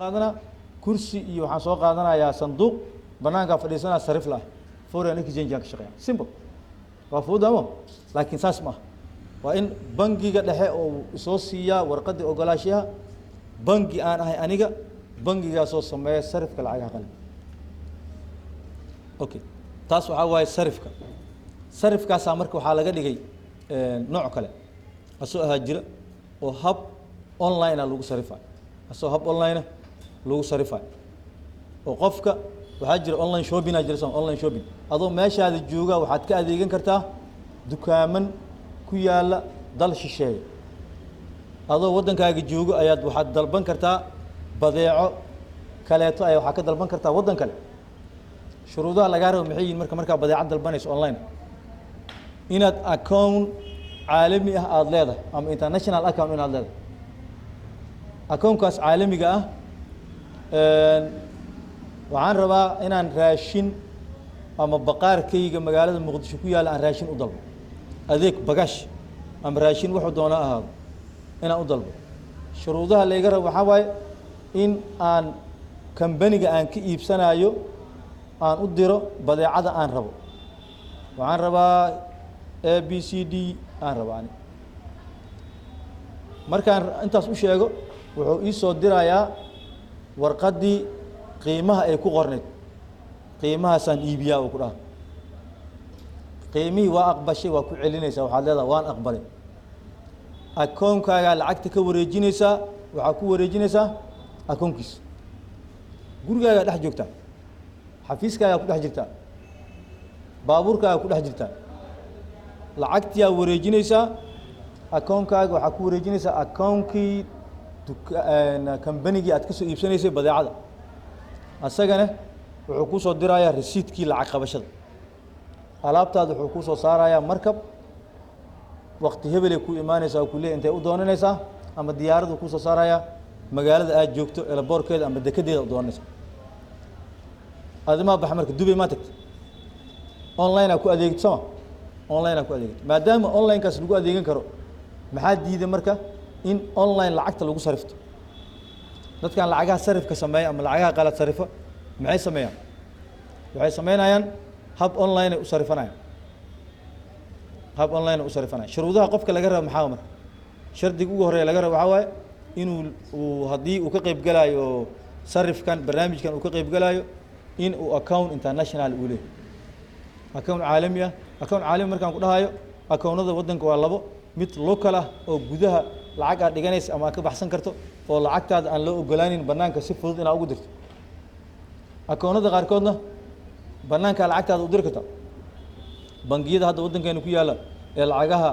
قادنا كرسي يوحنا سو قادنا يا صندوق بنانك فديسنا صرف له فورين اكسشينج شقيا سيمبل وفود أمو لكن ساس ما وإن بنجي قد هي أو سوسيا ورقد أوغلاشيا بنجي أنا هاي أنيجا بنجي جاسوس سماه صرف كالعاجة قل أوكي تاسو هواي صرف كاسامرك وحالة دقي نوع كله أسوء هاجر وهب أونلاين لوج صرفه أسوء هب أونلاين لوج صرفه وقفك وهاجر أونلاين شوبين هاجر سام أونلاين شوبين هذا ماشي هذا الجوجا وحد كأديجن كرتا دكامن كيالا دل شيء هذا ودن كاجي جوجا أياد وحد دلبن كرتا بضيعه كلاته أي وحكي دلبن كرتا ودن كله شروطها لجاره محيين مركب بضيعة دلبنيس أونلاين إن أكون عالمي أدلده أم international account إن أدلده أكون كاس عالمي جاه وعن ربا إن راشين أما بقار كي مقالة المقدسة كويا لأن راشين أضل هذيك بقاش أم راشين واحد دونا هذا إن أضل شروطها اللي جرب وحواي إن أن كمبني أن كيف سنة أيو أن أديره بضيعة أن ربو وعن ربا ABCD أن رباني مركان أنت سوشي أجو ويسود درايا ورقدي قيمها أي كقرنت قيمها سن إيبيا وكره قيمي وأقبشي وكعلينيسا وحللا وان أقبله أكون كاجا العكتك وريجينيسا وعكو وريجينيسا أكون كيس جورجا ده حجوكتا حفيز كاجا كده حجوكتا بابور كاجا كده حجوكتا lacagtii aad wareejinaysaa akoonkaaga waxaa ku wareejinaysaa akoonkii kambanigii aad ka soo iibsanaysay badeecada asagana wuxuu ku soo dirayaa risiidkii lacag qabashada alaabtaada wuxuu ku soo saarayaa markab waqti hebel ay ku imaanaysaa ku leeyahay intay u doonanaysaa ama diyaaradu ku soo saarayaa magaalada aad joogto elaboorkeeda ama dekedeeda u doonanaysaa adima bax marka Dubai ma tagtay online ku adeegto sama online ku adeegto maadaama online kaas lagu adeegan karo maxaa diiday marka in online lacagta lagu sarifto dadkan lacagaha sarifka sameeya ama lacagaha qalad sarifo maxay sameeyaan waxay sameynayaan hab online u sarifanayaan hab online u sarifanayaan shuruudaha qofka laga rabo maxaa marka shardiga ugu horeeya laga rabo waxa waaye inuu hadii uu ka qayb galayo sarifkan barnaamijkan uu ka qayb galayo in uu account international uu leeyahay account caalami ah account caalami markaan ku dhahayo accountada wadanka waa labo mid local ah oo gudaha lacag aad dhiganaysa ama ka baxsan karto oo lacagtaada aan loo ogolaanin banaanka si fudud inaad ugu dirto accountada qaarkoodna banaanka lacagtaada u diri karto bangiyada hadda wadankeena ku yaala ee lacagaha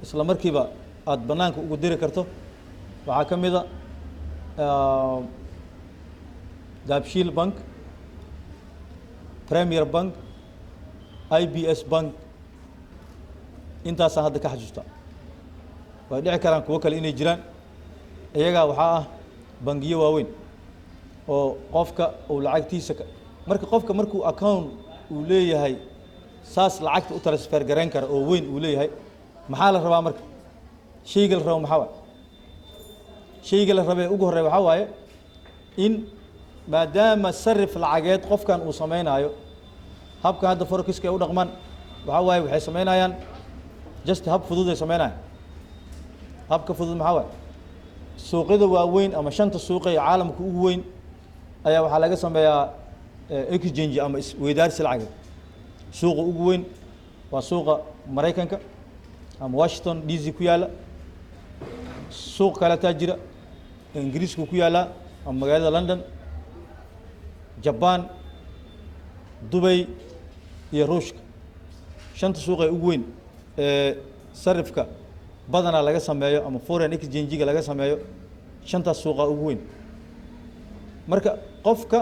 isla markiiba aad banaanka ugu diri karto waxaa ka mid ah Dabshil Bank, Premier Bank, IBS Bank intaas hadda ka xasuusta way dhici karaan kuwa kale inay jiraan iyaga waxa ah bangiyo waaweyn oo qofka uu lacagtiisa marka qofka markuu account uu leeyahay saas lacagta u transfer gareyn kara oo weyn uu leeyahay maxaa la rabaa marka shayga la rabo maxaa shayga la rabay ugu horeeya waxa waaye in maadaama sarif lacageed qofkan uu sameeynayo habka hadda forex ka u dhaqman waxa waaye waxay sameynayaan just hab fudud ay sameynayaan habka fudud maxaa waaye suuqyada waaweyn ama shanta suuq ee caalamka ugu weyn ayaa waxa laga sameeyaa exchange ama isweydaarsi lacageed suuqa ugu weyn waa suuqa Mareykanka ama Washington DC ku yaala suuq kale taajira Ingiriiska ku yaala ama magaalada London Japan Dubai iyo Ruushka shanta suuq ee ugu weyn sarifka badana laga sameeyo ama foreign exchange laga sameeyo shanta suuq ugu weyn marka qofka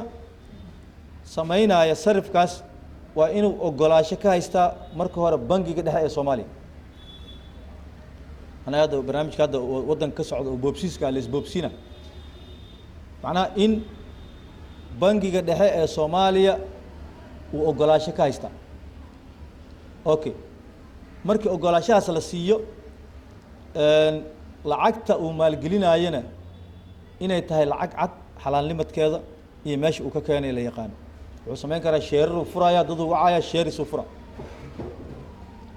sameynaya sarifkaas waa inuu ogolaansho ka haysta marka hore bangiga dhexe ee Soomaaliya ana hada barnaamijka hada wadan ka socdo oo boobsiiska la isboobsiina macnaha in bangiga dhexe ee Soomaaliya uu ogolaansho ka haysta okay markii ogolaanshahaas la siiyo lacagta uu maalgelinayana inay tahay lacag cad xalaalnimadkeeda iyo meesha uu ka keenay la yaqaano wuxuu samayn karaa sheeraruu furaya daduu wacaya sheerisuu fura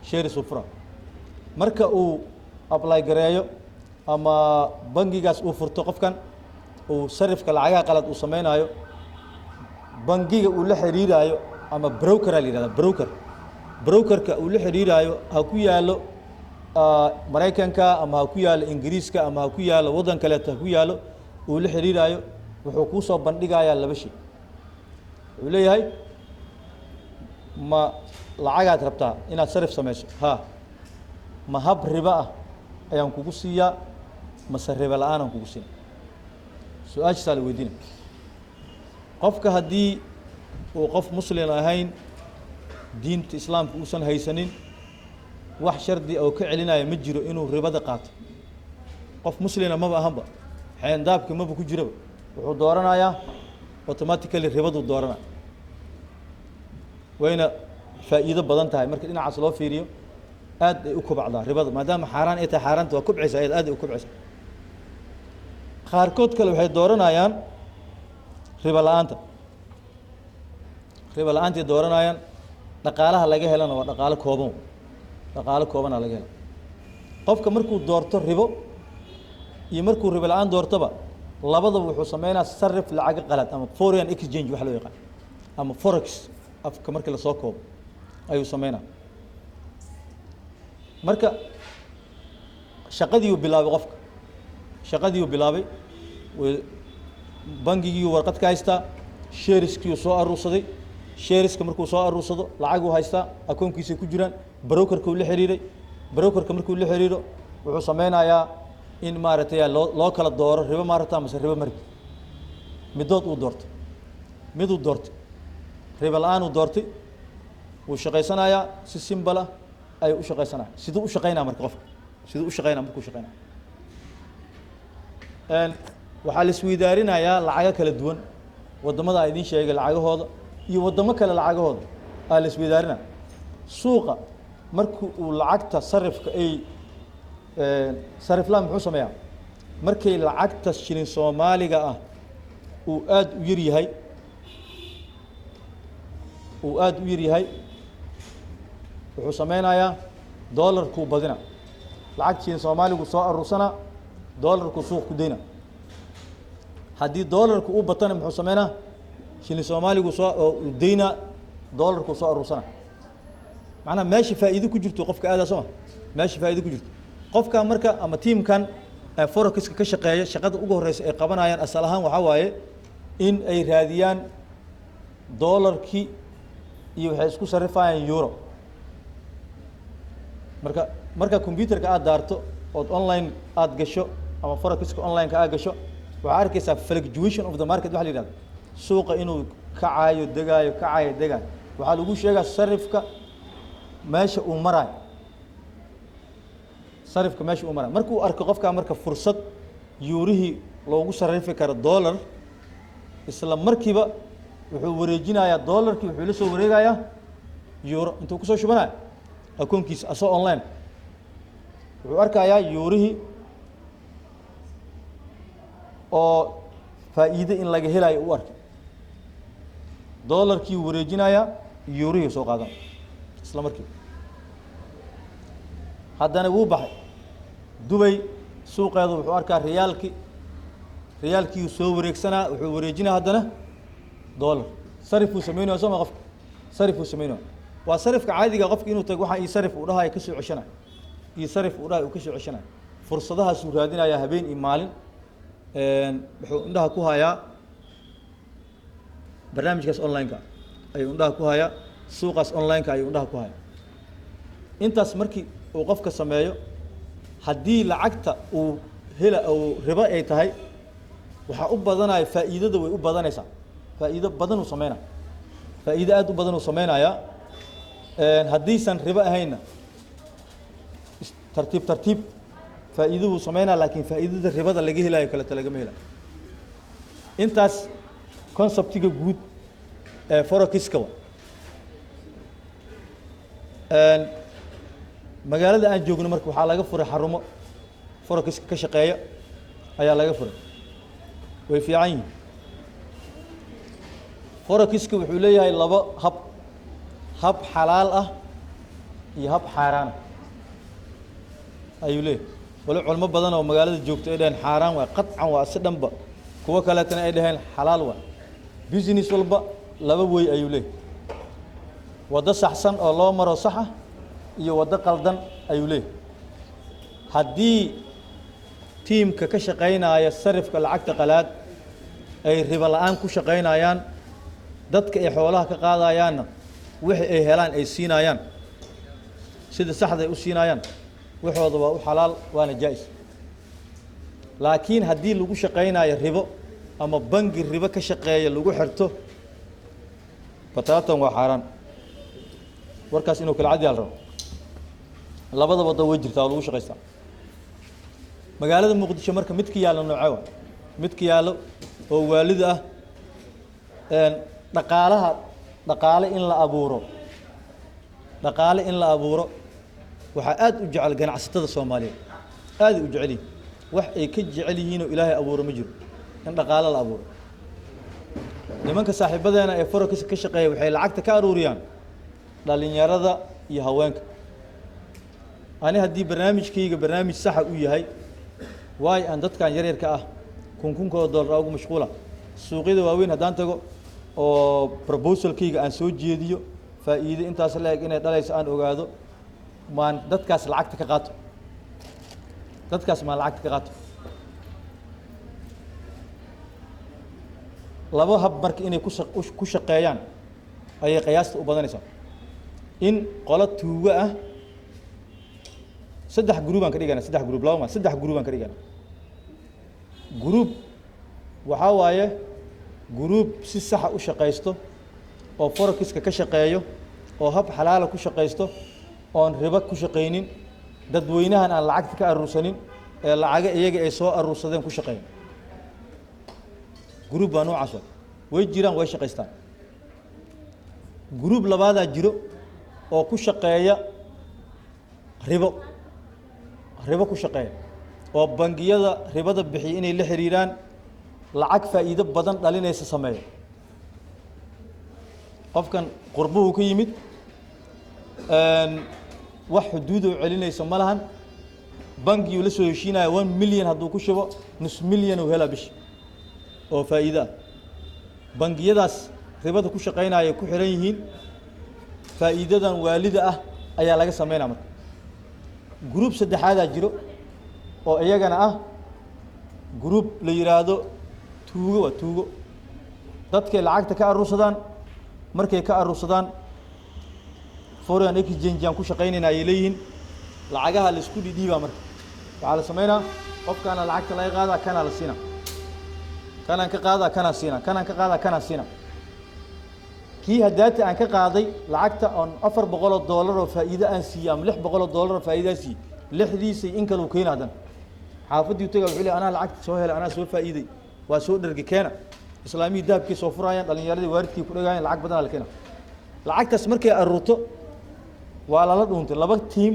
sheerisuu fura marka uu apply gareeyo ama bangigaas uu furto qofkan uu sarifka lacagaha qalad uu samaynayo bangiga uu la xiriiraayo ama brokeraa la yihahda brokerka uu la xiriiraayo ha ku yaalo maraykanka ama ha ku yaalo ingiriiska ama ha ku yaalo waddan kaleeto ha ku yaalo uu la xiriiraayo wuxuu kuu soo bandhigayaa laba shay wuxuu leeyahay ma lacagaad rabtaa inaad sarif samayso ha ma hab ribo ah ayaan kugu siiyaa mase ribo la-aan aan kugu siina su-aashiisaa la weydiina qofka haddii uu qof muslim ahayn diinta islaamka uusan haysanin wax shardi oo ka celinaya ma jiro inuu ribada qaato qof muslina maba ahanba xeendaabka maba ku jiraba wuxuu dooranayaa automatically ribaduu dooranaya wayna faa'iido badan tahay marka dhinacaas loo fiiriyo aad ay u kobcdaa ribada maadaama xaaraan ay tahay xaaraanta waa kobcaysa ayad aad ay u kobcaysa qaarkood kale waxay dooranayaan ribo la-aanta ribo la-aantay dooranayaan dhaqaalaha laga helana waa dhaqaalo koobana laga hela qofka markuu doorto ribo iyo markuu ribo la-aan doortoba labadaba wuxuu sameynaa sarif lacaga qalad ama foreign exchange wax loo yaqaan ama forex afka markii lasoo koobo ayuu sameynaa marka shaqadii uu bilaabay qofka shaqadii uu bilaabay bangigii warqad ka haystaa sheeriskii uu soo aruursaday sheeriska markuu soo aruursado lacag uu haystaa akoonkiisay ku jiraan brokerka uu la xiriiray brokerka markuu la xiriiro wuxuu sameynayaa in maaragtay loo kala dooro ribo maaragta mase ribo margi midood uu doortay miduu doortay ribo la-aan uu doortay wuu shaqaysanayaa si simbala ayuu u shaqaysanaya siduu u shaqaynaya marka qofka siduu u shaqaynaya markuu shaqaynaya waxaa la isweydaarinayaa lacago kala duwan waddamada a idiin sheegay lacagahooda iyo waddamo kale lacagahooda aa la isweydaarinaya suuqa marku uu lacagta sarifka ay sariflaan muxuu sameeyaa markay lacagta shilin soomaaliga ah uu aad u yar yahay wuxuu sameynayaa doolarkuu badina lacag shilin soomaaligu soo aruursanaa doolarkuu suuq ku dayna haddii doolarku u batana muxuu sameynaa shilin soomaaligu soo daynaa doolarkuu soo aruursana macnaha meesha faa'iido ku jirto qofka aadaa soo ma meesha faa'iido ku jirto qofka marka ama tiimkan forexiska ka shaqeeya shaqada ugu horeysa ay qabanayaan asal ahaan waxaa waaye in ay raadiyaan doolarkii iyo waxay isku sarifayaan euro marka computerka aad daarto ood online aad gasho ama forexiska online-ka aad gasho waxaa arkaysaa fluctuation of the market waxa la yihahdo suuqa inuu kacaayo degaayo waxaa lagu sheegaa sarifka meesha uu maraayo markuu arko qofkaa marka fursad yuurihii loogu sarifi karo dollar isla markiiba wuxuu wareejinayaa dollarkii wuxuu la soo wareegayaa euro intuu kusoo shubanaya akoonkiisa asoo online wuxuu arkayaa yuurihii oo faa'iide in laga helayo u arkay dollarkii wareejinayaa yuurihii soo qaadan isla markiiba haddana wuu baxay dubay suuqeedu wuxuu arkaa riyaalkii soo wareegsanaa wuxuu wareejinaa haddana dollar sarifuu sameynaya soo ma qofka sarifuu sameynaya waa sarifka caadiga qofka inuu tago waxaa ii sarif uu dhahayo kasoo ceshanayo ii sarif uu dhahayo uu kasoo ceshanayo fursadahaasuu raadinayaa habeen iyo maalin wuxuu indhaha ku hayaa barnaamijkaas online-ka ayuu indhaha ku hayaa suuqaas online-ka ayuu indhaha ku hayaa intaas markii uu qofka sameeyo haddii lacagta uu ribo ay tahay waxaa u badanaya faa'iidada way u badanaysaa faa'iido badan uu sameynaya faa'iido aad u badan uu sameynayaa haddiisan ribo ahaynna tartiib faa'iido wuu sameynaya laakiin faa'iidada ribada laga helayo kaleta lagama helayo intaas conceptiga guud ee forexiska magaalada aan joogno marka waxaa laga furay xarumo forexiska ka shaqeeya ayaa laga furay way fiican yihiin forexiska wuxuu leeyahay laba hab xalaal ah iyo hab xaaraan ayuu leeyahay wali culmo badan oo magaalada joogta ay dhaheen xaaraan waa qadcan waa si dhanba kuwa kaleetana ay dhaheen xalaal waa business walba laba way ayuu leeyahay waddo saxsan oo loo maro saxa iyo waddo qaldan ayuu leeyahay haddii tiimka ka shaqaynaya sarifka lacagta qalaad ay ribo la'aan ku shaqaynayaan dadka ay xoolaha ka qaadayaanna wixii ay helaan ay siinayaan sida saxda ay u siinayaan waxooda waa u xalaal waana jaa'is laakiin haddii lagu shaqaynayo ribo ama bangi ribo ka shaqeeya lagu xirto bataatan waa xaaraan warkaas inuu kala cadyaal rabo labada waddo way jirtaa oo lagu shaqaystaa magaalada muqdisho marka midka yaallo noocee waa midka yaallo oo waalid ah dhaqaale in la abuuro waxaa aad u jecel ganacsatada Soomaaliyeed aad u jecel wax ay ka jecel yihiin oo Ilaahay abuuro ma jiro in dhaqaale la abuuro nimanka saaxiibadeena ee forex ka shaqeeya waxay lacagta ka aruuriyaan dhalinyarada iyo haweenka ani haddii barnaamijkayga barnaamij sax u yahay waay aan dadkan yaryarka ah kunkooda dollar ugu mashquula suuqyada waaweyn haddaan tago oo proposalkayga aan soo jeediyo faa'iido intaas la eg inay dhalayso aan ogaado maan dadkaas lacagta ka qaato laba hab marka inay ku shaqeeyaan ayay qiyaasta u badanaysaa in qolo tuuga ah saddex group aan ka dhigana saddex group aan ka dhigana group waxaa waaye group si saxa u shaqaysto oo forexiska ka shaqeeyo oo hab xalaala ku shaqaysto oon ribo ku shaqaynin dadweynahan aan lacagta ka aruursanin ee lacaga iyaga ay soo aruursadeen ku shaqeeyo group baa noocaas way jiraan way shaqaystaan group labaadaa jiro oo ku shaqeeya ribo ku shaqeeya oo bangiyada ribada bixiya inay la xiriiraan lacag faa'iido badan dhalinaysa sameeyo qofkan qurbuhu ka yimid wax xuduud oo celinaysa ma lahan bangigu la soo heshiinaya 1 milyan hadduu ku shubo nus milyan oo hela bish oo faa'iido ah bangiyadaas ribada ku shaqaynaya ku xiran yihiin faa'iidadan waalida ah ayaa laga sameynaa marka group saddexaad jiro oo iyagana ah group la yiraahdo tuugo dadkay lacagta ka aruursadaan markay ka aruursadaan foreign exchange aan ku shaqaynayna ay leeyihiin lacagaha la isku dhiibaa marka waxa la sameynaa qofkana lacagta laga qaadaa kana la siinaa kanaan ka qaadaa kana siina kii hadaati aan ka qaaday lacagta on $400 oo faa'iido aan siiyay ama $600 oo faa'iido aan siiyay lixdiisay in kale uu keenadan xaafadii taga wuxuu leeyahay ana lacagta soo helay ana soo faa'iiday waa soo dhargi keena islaamii dahabkii soo furayaan dhalinyaradii waaridkii ku dhagaayeen lacag badan la keena lacagtaas markay aruurto waa la dhuuntay laba team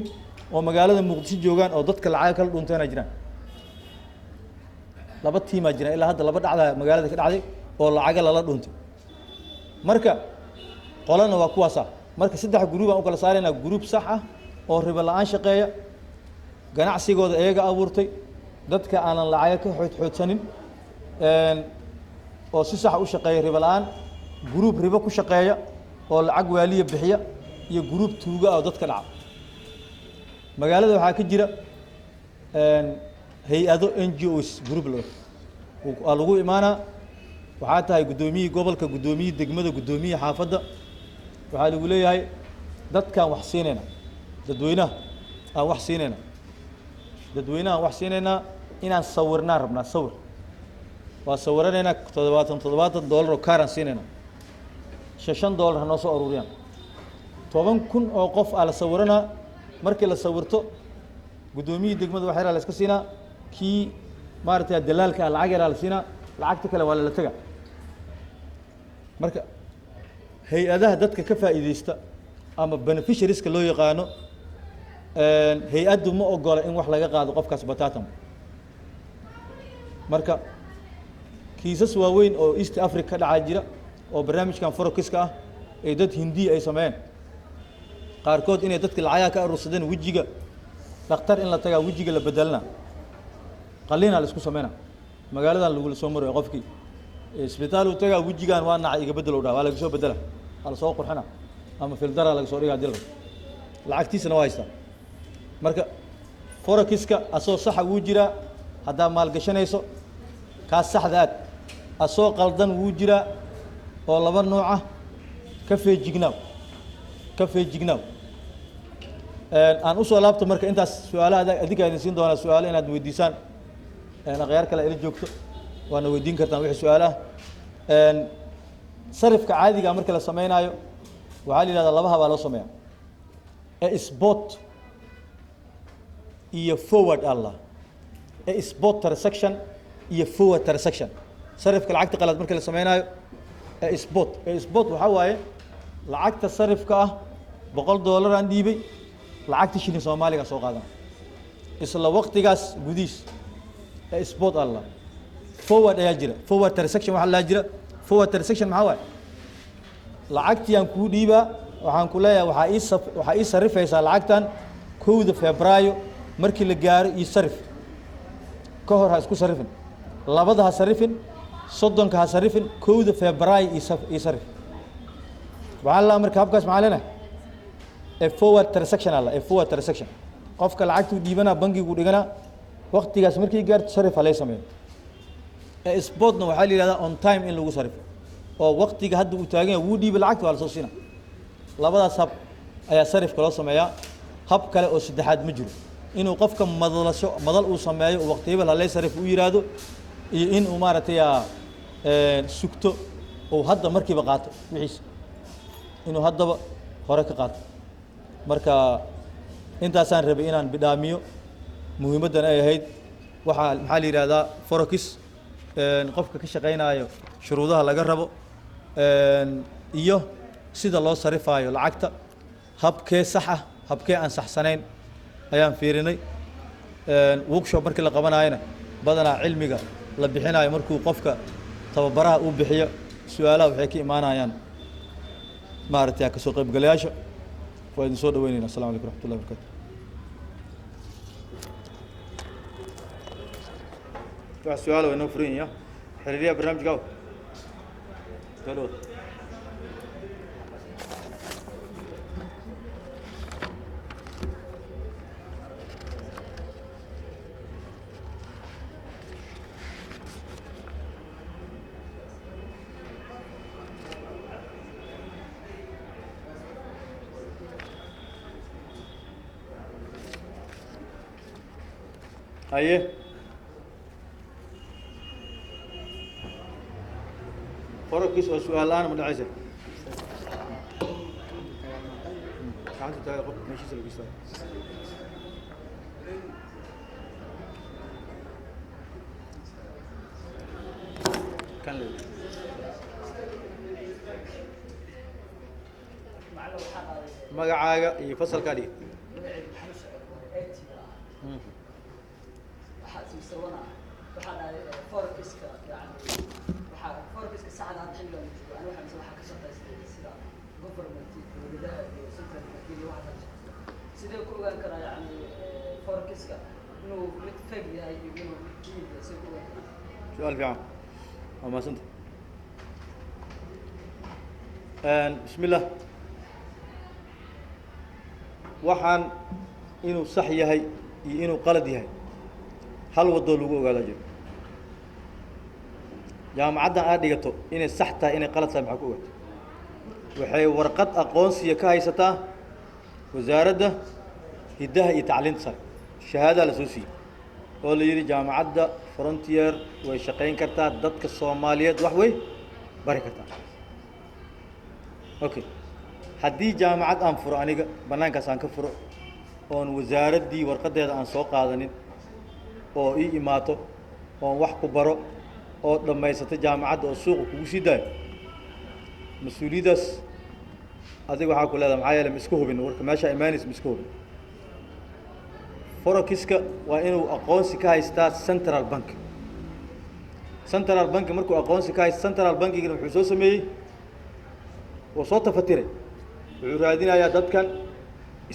oo magaalada Muqdisho joogan oo dadka lacag kala dhuunteena jiraan laba team jiraan ilaa hadda laba dhacda magaalada ka dhacday oo lacag la dhuuntay marka qolana waa kuwaasa marka saddex group aan u kala saarayna group sax ah oo ribo la'aan shaqeeya ganacsigooda iyaga abuurtay dadka aanan lacag ka xoodsanin oo si sax u shaqeeya ribo la'aan group ribo ku shaqeeya oo lacag waaliya bixiya iyo group tuuga oo dadka dhaca magaalada waxaa ka jira hay'ado NGOs group lagu imaanaa waxaa tahay guddoomiye gobolka guddoomiye degmada guddoomiye xaafadda waxaa lagu leeyahay dadkan wax siinayna dadweynaha aan wax siinayna inaan sawirnaa rabnaa sawir waa sawiranaynaa $70 oo karan siinayna $6 noo soo aruuriyaan 10,000 oo qof la sawiranaa markii la sawirto guddoomiye degmada waxaa la iska siinaa kii maartay dalaalka lacag yar la siinaa lacagta kale waa la taga marka hay'adaha dadka ka faa'iideysta ama beneficiaries-ka loo yaqaano hay'addu ma ogola in wax laga qaado qofkaas bataatan marka kiisas waaweyn oo East Africa ka dhacay jira oo barnaamijkan forexiska ah ee dad Hindi ay sameeyeen qaarkood inay dadka lacagaha ka urursadeen wajiga dhakhtar in la tagaa wajiga la bedelna qalliin la isku sameeyna magaalada lagu soo maray qofkii isbitaal uu tagaa wajigan waa nacay iga bedelo waa laga soo bedela hal soo qurxana ama filtara laga soo dhigaa dilka lacagtiisana waa haystaa marka forexiska asoo sax ugu jira hadda maal gashanayso ka saxda asoo qaldan ugu jira oo laba nooc ah ka feejignaaw aan u soo laabto marka intaas su'aalaha adiga idin siin doona su'aalo inaad weydiisaan aqyaar kale ila joogto waana weydiin kartaan wixii su'aalaha sarifka caadiga marka la sameeynayo waxa la yiraahdaa laba haba loo sameeyaa spot iyo forward allah spot transaction iyo forward transaction sarifka lacagta qalad marka la sameeynayo spot waxa waaye lacagta sarifka ah $100 aan dhiibay lacagta shilin Soomaaliga soo qaadan isla waqtigaas gudiis spot allah forward ayaa jira forward transaction waxa la jira forward transaction maxaa waaye lacagtii aan ku dhiiba waxaan ku leeyahay waxa ii sarifaysaa lacagtan 1 Febraayo markii la gaaro ii sarif ka hor ha isku sarifin labada ha sarifin 30 ha sarifin 1 Febraayo ii sarif waxa la markaa habkaas maxaa leeyahay forward transaction alla forward transaction qofka lacagtu dhiibana bangigu dhigana waqtigaas markii gaarto sarif halay sameeyo spotna waxa la yiraahdaa on time in lagu sarifo oo waqtiga hadda uu taagan yahay wuu dhiibay lacagta waa la soo siina labadaas hab ayaa sarifka loo sameeyaa hab kale oo saddexaad ma jiro inuu qofka madal uu sameeyo waqtiga halay sarif uu yiraahdo iyo in uu maaragtay sugto oo hadda markiiba qaato wixiis inuu haddaba hore ka qaato marka intaasaan rabay inaan bidhaamiyo muhiimadan ay ahayd waxa maxaa la yiraahdaa forex qofka ka shaqeynaayo shuruudaha laga rabo iyo sida loo sarifaayo lacagta habkee sax ah habkee aan saxsanayn ayaan fiirinay workshop markii la qabanaayna badanaa cilmiga la bixinayo markuu qofka tababaraha uu bixiyo su'aalaha waxay ka imaanayaan maaragtay ka soo qaybgalayaasha waa idin soo dhaweynayna assalaamu calaykum waraxmatullahi wabarakaatu wax su'aalo inoo furin ya xiriiriya barnaamijka galowd haye forex oo su'aal aan ma dhacaysa gacanta taaga qof meeshiisa lagu istaago kan le magacaaga iyo fasalka dhig forexiska yani waxa forexiska saacada hadda xilliga uu joogo ana waxa waxa ka shaqeystay sida government dowladaha iyo central bank iyo waxa sidee ku ogaan karaa yani forexiska inuu mid fake yahay iyo inuu mid jid yahay sidee ku ogaan karaa su'aal fiican ama santa bismillah waxaan inuu sax yahay iyo inuu qalad yahay hal wado lagu ogaado jiro jaamacadda aad dhigato inay sax tahay inay qalad tahay maxaa ku ogaato waxay warqad aqoonsiga ka haysataa wasaaradda hiddaha iyo tacliinta sare shahaada la soo siiyey oo la yidhi jaamacadda frontier way shaqayn kartaa dadka Soomaaliyeed wax way bari kartaa okay haddii jaamacad aan furo aniga banaankaas aan ka furo oon wasaaraddii warqadeeda aan soo qaadanin oo ii imaato oo wax ku baro oo dhamaysato jaamacadda oo suuqa kugu sii daayo mas'uuliyadaas adiga waxaa ku leedahay maxaa yeelay miska hubin warka meesha imaanaysa miska hubin forexiska waa inuu aqoonsi ka haystaa central bank central bank markuu aqoonsi ka haysto central bankigana wuxuu soo sameeyey oo soo tafatiray wuxuu raadinayaa dadkan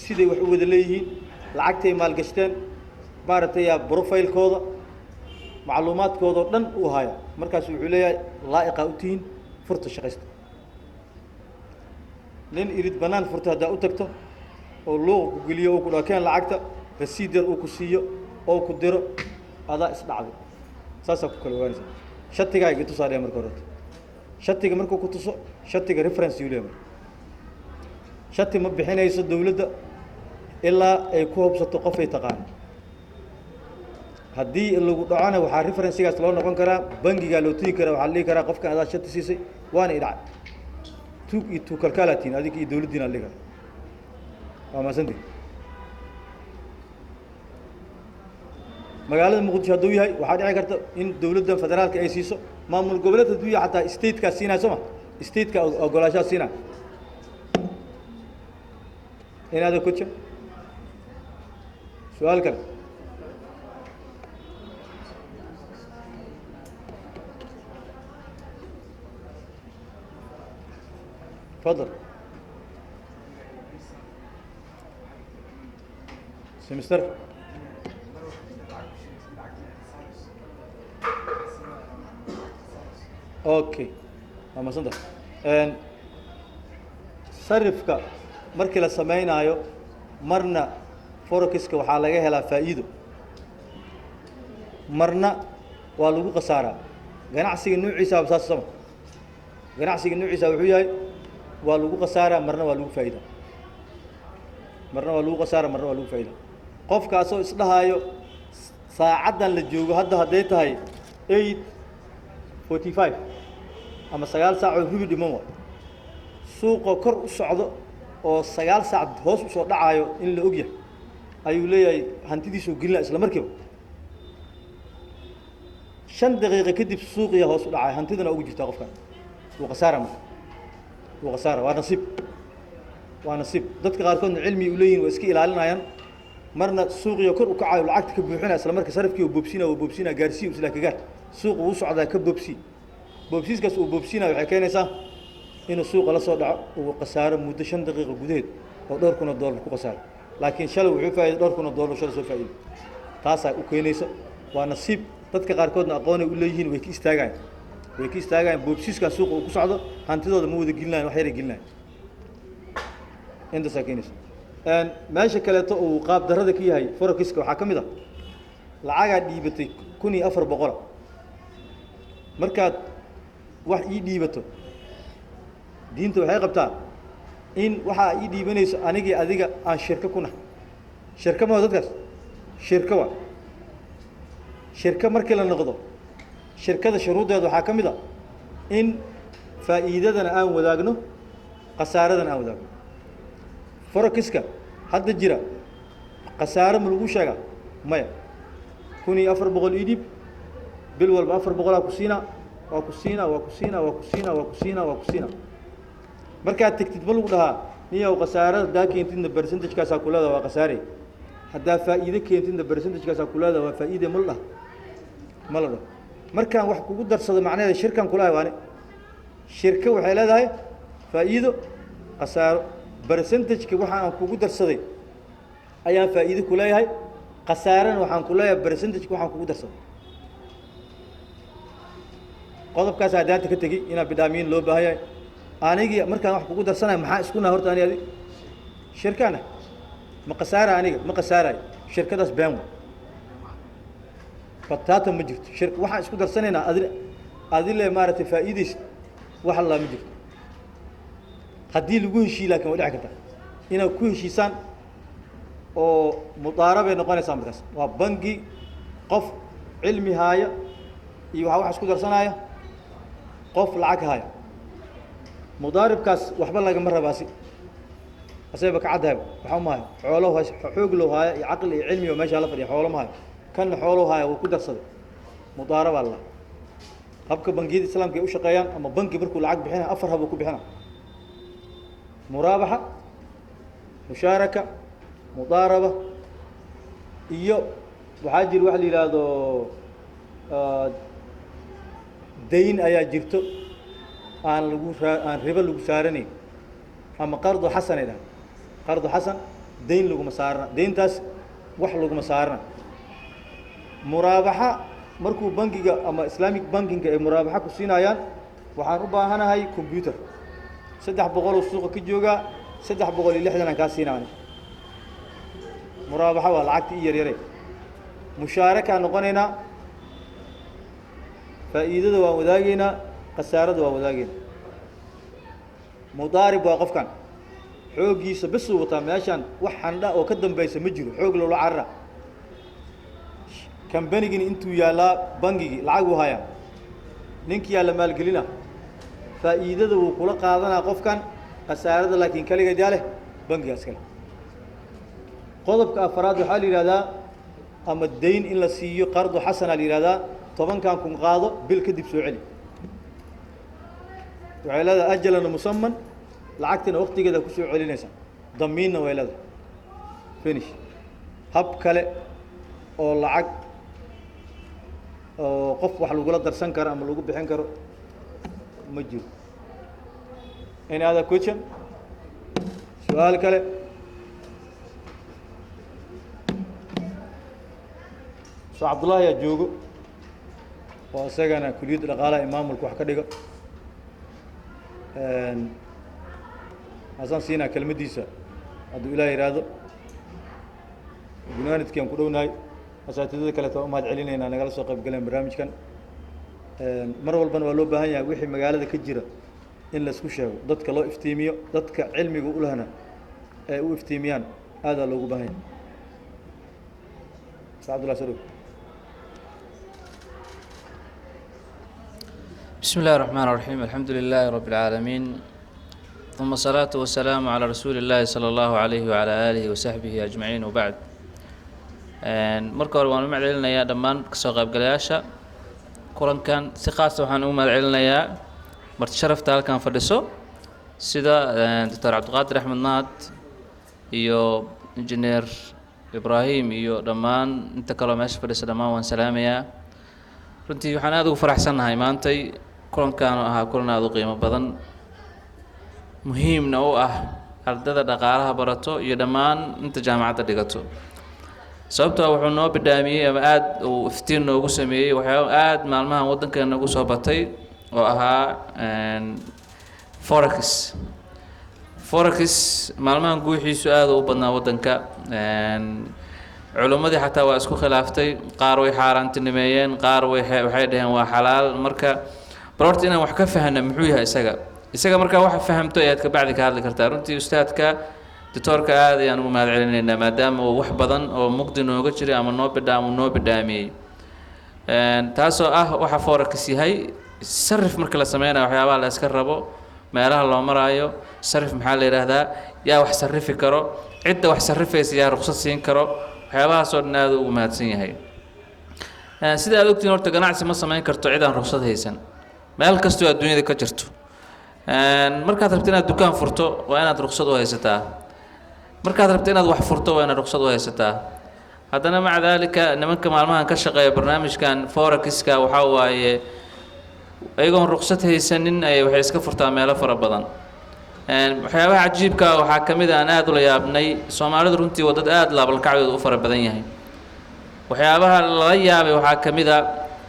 siday wax u wada leeyihiin lacagtay maalgashteen maaragtay profile-kooda macluumaadkooda oo dhan uu haya markaas wuxuu leeyahay laa'iqa u tihiin furta shaqaysta nin irid bannaan furta haddaa u tagto oo luuqa ku geliyo oo ku dhaho keen lacagta rasiidar uu ku siiyo oo ku diro adaa isdhacday saasaa ku kala ogaanaysa shatigaa iga tusaa dhee marka horeta shatiga markuu ku tuso shatiga reference yuu leeyahay shati ma bixinayso dawladda ilaa ay ku hubsato qofay taqaano haddii lagu dhacona waxaa referencgaas loo noqon karaa bangigaa loo tegi karaa waxaa la dhihi karaa qofkan adaa shati siisay waana i dhacay tuug iyo tuukalkaalatiin adig iyo dawladdiina la dhihi karaa waa mahadsanti magaalada muqdisho hadduu yahay waxaa dhici karta in dawladda federaalka ay siiso maamul goboleed hadduu yahay xataa statekaa siinaya soo ma stateka ogolaashaha siinaya inaada kuja su-aal kale تفضل سمستر اوكي ama santa sarifka markii la sameynaayo marna forexiska waxaa laga helaa faa'iido marna waa lagu khasaaraa ganacsiga nuuciisa saas sama ganacsiga nuuciisa wuxuu yahay waa lagu khasaaraa marna waa lagu faa'iidaa marna waa lagu khasaaraa marna waa lagu faa'iidaa qofkaasoo isdhahaayo saacaddan la joogo hadda hadday tahay 8:45 ama 9 saac oo rubi dhiman waa suuqa kor u socdo oo 9 saac hoos u soo dhacayo in la ogyahay ayuu leeyahay hantidiisu gelina isla markiiba 5 daqiiqo kadib suuqiya hoos u dhacay hantidana ugu jirta qofkan wuu khasaara marka wuu khasaara waa nasiib dadka qaarkoodna cilmi u leeyihiin waa iska ilaalinayaan marna suuqiya kor u kacayo lacagta ka buuxinaya isla marka sarifkii uu boobsiina gaarsiiyo isla ka gaar suuqa uu socdaa ka boobsi boobsiiskaas uu boobsiinayo waxay keenaysaa inuu suuqa la soo dhaco uu khasaaro muddo 5 daqiiqo gudaheed oo $2,000 ku khasaaro laakiin shalay wuxuu faa'iiday $2,000 shalay soo faa'iiday taasaa u keenaysa waa nasiib dadka qaarkoodna aqoon ay u leeyihiin way ka istaagayaan boobsiiskaas suuqa uu ku socdo hantidooda ma wada gelinayaan wax yar gelinayaan inta saakinaysa meesha kaleeto uu qaab darrada ka yahay forexiska waxaa ka mid ah lacagaa dhiibatay 1,400 markaad wax ii dhiibato diinta waxay qabtaa in waxaa ii dhiibanayso anigii adiga aan shirka ku nahay shirka ma dadkaas shirka waa shirka markii la noqdo shirkada shuruudeeda waxaa ka mid ah in faa'iidadana aan wadaagno khasaaradana aan wadaagno forexiska hadda jira khasaaro ma lagu sheegaa maya 1,400 ii dhiib bil walba 400 ku siinaa waa ku siinaa markaad tagtid ma lagu dhahaa niyow khasaarada haddaa keentidna percentage-kaasaa ku leedaha waa khasaare haddaa faa'iido keentidna percentage-kaasaa ku leedaha waa faa'iide ma la dhaho markaan wax kugu darsado macnaheeda shirkan kulahay waane shirka waxay leedahay faa'iido khasaaro percentage-ka waxa aan kugu darsaday ayaan faa'iido ku leeyahay khasaarana waxaan ku leeyahay percentage-ka waxaan kugu darsaday qodobkaas haddaanta ka tegi inaa bidhaamiin loo baahan yahay anigii markaan wax kugu darsanayo maxaa isku nahay horta ani adig shirkaana ma khasaara aniga ma khasaarayo shirkadaas been wa bataata ma jirto shirka waxaan isku darsanaynaa adile maaragtay faa'iidaysa wax allaa ma jirto haddii lagu heshiiyo laakiin waa dhici karta inaad ku heshiisaan oo mudaarabay noqonaysaa markaas waa bangi qof cilmi haaya iyo waxaa wax isku darsanaya qof lacag haaya mudaaribkaas waxba lagama rabaasi asayba ka caddahay waxa ma hayo xoolo xoog loo haaya iyo caqli iyo cilmi oo meesha la fadhiya xoolo ma hayo kan xoolo haaya wuu ku darsaday mudaaraba la habka bangiyada islaamka ay u shaqeeyaan ama bangi markuu lacag bixinayo 4 hab uu ku bixinaa muraabaxa mushaaraka mudaaraba iyo waxaa jira wax la yiraahdo dayn ayaa jirto aan ribo lagu saaranayn ama qardu xasan ay dhahaan qardu xasan dayn laguma saarna dayntaas wax laguma saarna muraabaxa markuu bangiga ama islamic bankinga ay muraabaxa ku siinayaan waxaan u baahanahay computer 300 oo suuqa ka jooga 360 aan kaa siinaan muraabaxa waa lacagtii yar yare mushaaraka noqonayna faa'iidada waa wadaagayna qasaarada waa wadaagayna mudaarib waa qofkan xoogiisa bas uu wataa meeshan wax xandha oo ka dambaysa ma jiro xoog loo carra kambanigini intuu yaalaa bangigi lacag uu hayaa ninkii yaa la maalgelina faa'iidada wuu kula qaadanaa qofkan qasaarada laakiin kaligeed yaa leh bangigaas kale qodobka afraad waxaa la yidhahdaa ama dayn in la siiyo qardu xasana la yidhahdaa 10 kun qaado bil kadib soo celi waxay leedahay ajalan musamman lacagtina waqtigeeda ku soo celinaysa damiinna way leedahay finish hab kale oo lacag oo qof wax lagula darsan karo ama lagu bixin karo ma jiro any other question su'aal kale so Abdullah ya joogo oo isagana kuliyad dhaqaalaha maamulka wax ka dhigo hasan siina kelmadiisa hadduu ilaahay yiraahdo gunaanadkii aan ku dhownahay asaatidada kale oo mahad celinaynaa nagala soo qayb galeen barnaamijkan mar walbana waa loo baahan yahay wixii magaalada ka jira in la isku sheego dadka loo iftiimiyo dadka cilmiga u lahana ay u iftiimiyaan aad loogu baahan yahay Abdullah Saruur بسم الله الرحمن الرحيم الحمد لله رب العالمين ثم الصلاة والسلام على رسول الله صلى الله عليه وعلى آله وصحبه أجمعين وبعد marka hore waan u macalinayaa dhammaan kasoo qaybgalayaasha kulankan si khaas ah waxaan u macalinayaa marti sharafta halkan fadhiso sida Dr. Cabdiqaadir Axmed Naad iyo Engineer Ibrahim iyo dhammaan inta kale meesha fadhisa dhammaan waan salaamayaa runtii waxaan aad ugu faraxsanahay maantay kulankan ahaa kulan aad u qiimo badan muhiimna u ah ardada dhaqaalaha barato iyo dhammaan inta jaamacadda dhigato sababtoo wuxuu noo bidhaamiyay ama aad uu iftiin noogu sameeyay waxyaabo aad maalmahan waddankeena ugu soo batay oo ahaa forex maalmahan guuxiisu aad u badnaa waddanka culumadii xataa waa isku khilaaftay qaar way xaaraantinimeeyeen qaar waxay dhaheen waa xalaal marka barorta inaan wax ka fahno muxuu yahay isaga markaa waxa fahamto ayaad ka bacdi ka hadli kartaa runtii ustaadka doctorka aad ayaan ugu mahad celinaynaa maadaama uu wax badan oo mugdi nooga jiray ama noo bidhaamiyey taasoo ah waxa forex yahay sarif marka la sameynayo waxyaabaha la iska rabo meelaha loo maraayo sarif maxaa la yidhaahdaa yaa wax sarifi karo cidda wax sarifaysa yaa ruqsad siin karo waxyaabahaasoo dhan aad ugu mahadsan yahay sida aad ogtiin horta ganacsi ma samayn karto cid aan ruqsad haysan meel kastoo adduunyada ka jirto markaad rabto inaad dukaan furto waa inaad ruqsad u haysataa markaad rabto inaad wax furto waa inaad ruqsad u haysataa haddana maca daalika nimanka maalmahan ka shaqeeya barnaamijkan forex-ka waxaa waaye ayagoon ruqsad haysanin ay waxay iska furtaa meelo fara badan waxyaabaha cajiibka waxaa ka mid ah aan aad ula yaabnay Soomaalidu runtii waa dad aad laabalkacdooda u fara badan yahay waxyaabaha lala yaabay waxaa ka mid ah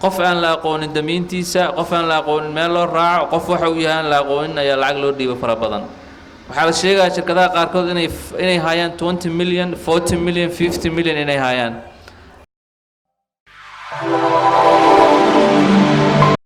qof aan la aqoonin damiintiisa qof aan la aqoonin meel loo raaco qof waxa uu yahay aan la aqoonin ayaa lacag loo dhiibo fara badan waxaa la sheegaa shirkadaha qaarkood inay hayaan 20 million 40 million 50 million inay hayaan